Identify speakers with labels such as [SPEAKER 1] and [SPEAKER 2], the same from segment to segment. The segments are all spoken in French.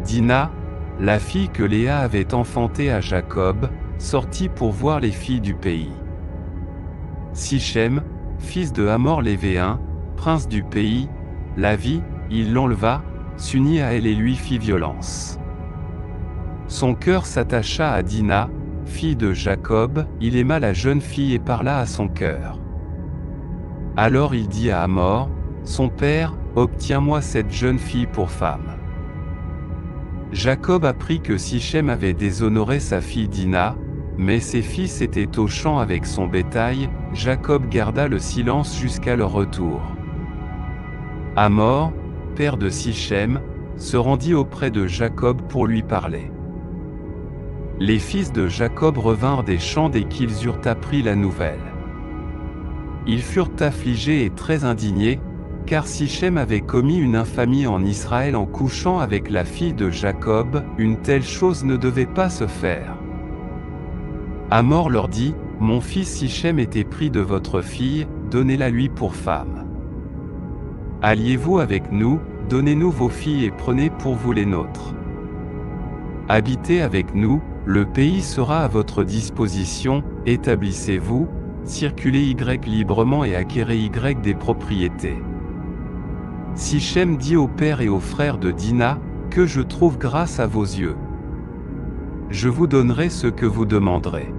[SPEAKER 1] Dina, la fille que Léa avait enfantée à Jacob, sortit pour voir les filles du pays. Sichem, fils de Hamor l'Hévéen, prince du pays, la vit, il l'enleva, s'unit à elle et lui fit violence. Son cœur s'attacha à Dina, fille de Jacob, il aima la jeune fille et parla à son cœur. Alors il dit à Hamor, son père, obtiens-moi cette jeune fille pour femme. Jacob apprit que Sichem avait déshonoré sa fille Dina, mais ses fils étaient au champ avec son bétail. Jacob garda le silence jusqu'à leur retour. Hamor, père de Sichem, se rendit auprès de Jacob pour lui parler. Les fils de Jacob revinrent des champs dès qu'ils eurent appris la nouvelle. Ils furent affligés et très indignés, car Sichem avait commis une infamie en Israël en couchant avec la fille de Jacob. Une telle chose ne devait pas se faire. Hamor leur dit, mon fils Sichem était pris de votre fille, donnez-la lui pour femme. Alliez-vous avec nous, donnez-nous vos filles et prenez pour vous les nôtres. Habitez avec nous, le pays sera à votre disposition, établissez-vous, circulez librement et acquérez des propriétés. Sichem dit au père et aux frères de Dina, que je trouve grâce à vos yeux. Je vous donnerai ce que vous demanderez.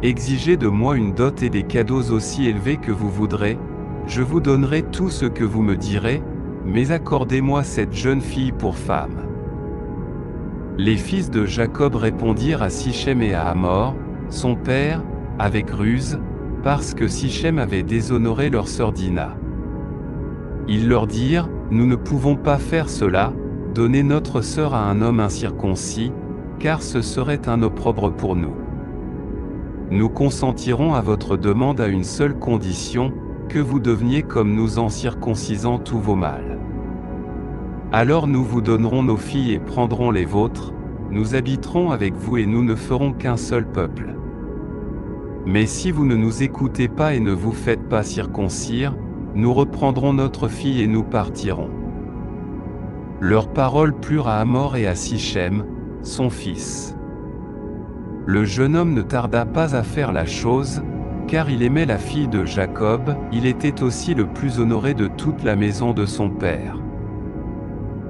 [SPEAKER 1] Exigez de moi une dot et des cadeaux aussi élevés que vous voudrez, je vous donnerai tout ce que vous me direz, mais accordez-moi cette jeune fille pour femme. Les fils de Jacob répondirent à Sichem et à Hamor, son père, avec ruse, parce que Sichem avait déshonoré leur sœur Dina. Ils leur dirent, nous ne pouvons pas faire cela, donner notre sœur à un homme incirconcis, car ce serait un opprobre pour nous. Nous consentirons à votre demande à une seule condition, que vous deveniez comme nous en circoncisant tous vos mâles. Alors nous vous donnerons nos filles et prendrons les vôtres, nous habiterons avec vous et nous ne ferons qu'un seul peuple. Mais si vous ne nous écoutez pas et ne vous faites pas circoncire, nous reprendrons notre fille et nous partirons. Leurs paroles plurent à Hamor et à Sichem, son fils. Le jeune homme ne tarda pas à faire la chose, car il aimait la fille de Jacob, il était aussi le plus honoré de toute la maison de son père.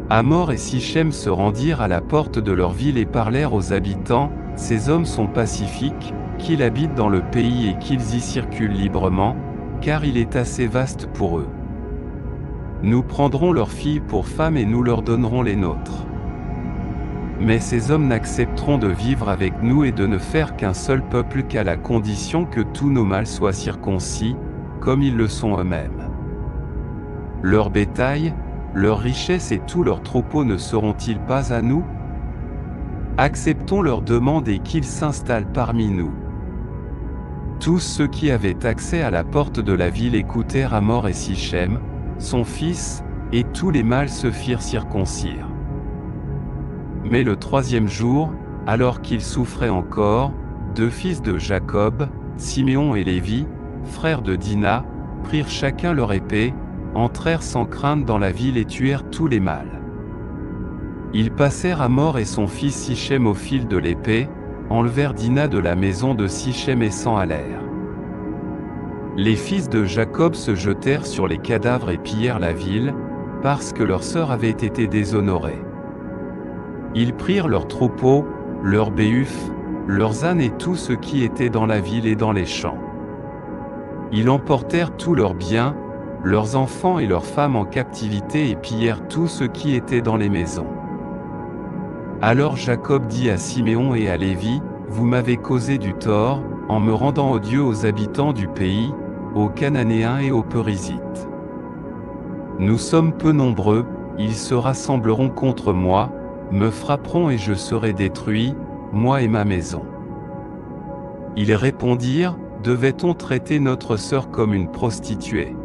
[SPEAKER 1] Hamor et Sichem se rendirent à la porte de leur ville et parlèrent aux habitants, ces hommes sont pacifiques, qu'ils habitent dans le pays et qu'ils y circulent librement, car il est assez vaste pour eux. Nous prendrons leurs filles pour femmes et nous leur donnerons les nôtres. Mais ces hommes n'accepteront de vivre avec nous et de ne faire qu'un seul peuple qu'à la condition que tous nos mâles soient circoncis, comme ils le sont eux-mêmes. Leur bétail, leurs richesses et tous leurs troupeaux ne seront-ils pas à nous? Acceptons leur demande et qu'ils s'installent parmi nous. Tous ceux qui avaient accès à la porte de la ville écoutèrent Hamor et Sichem, son fils, et tous les mâles se firent circoncire. Mais le troisième jour, alors qu'ils souffraient encore, deux fils de Jacob, Siméon et Lévi, frères de Dina, prirent chacun leur épée, entrèrent sans crainte dans la ville et tuèrent tous les mâles. Ils passèrent Hamor et son fils Sichem au fil de l'épée, enlevèrent Dina de la maison de Sichem et s'en allèrent. Les fils de Jacob se jetèrent sur les cadavres et pillèrent la ville, parce que leur sœur avait été déshonorée. Ils prirent leurs troupeaux, leurs béhufs, leurs ânes et tout ce qui était dans la ville et dans les champs. Ils emportèrent tous leurs biens, leurs enfants et leurs femmes en captivité et pillèrent tout ce qui était dans les maisons. Alors Jacob dit à Siméon et à Lévi, vous m'avez causé du tort, en me rendant odieux aux habitants du pays, aux Cananéens et aux Périsites. Nous sommes peu nombreux, ils se rassembleront contre moi, me frapperont et je serai détruit, moi et ma maison. Ils répondirent, devait-on traiter notre sœur comme une prostituée?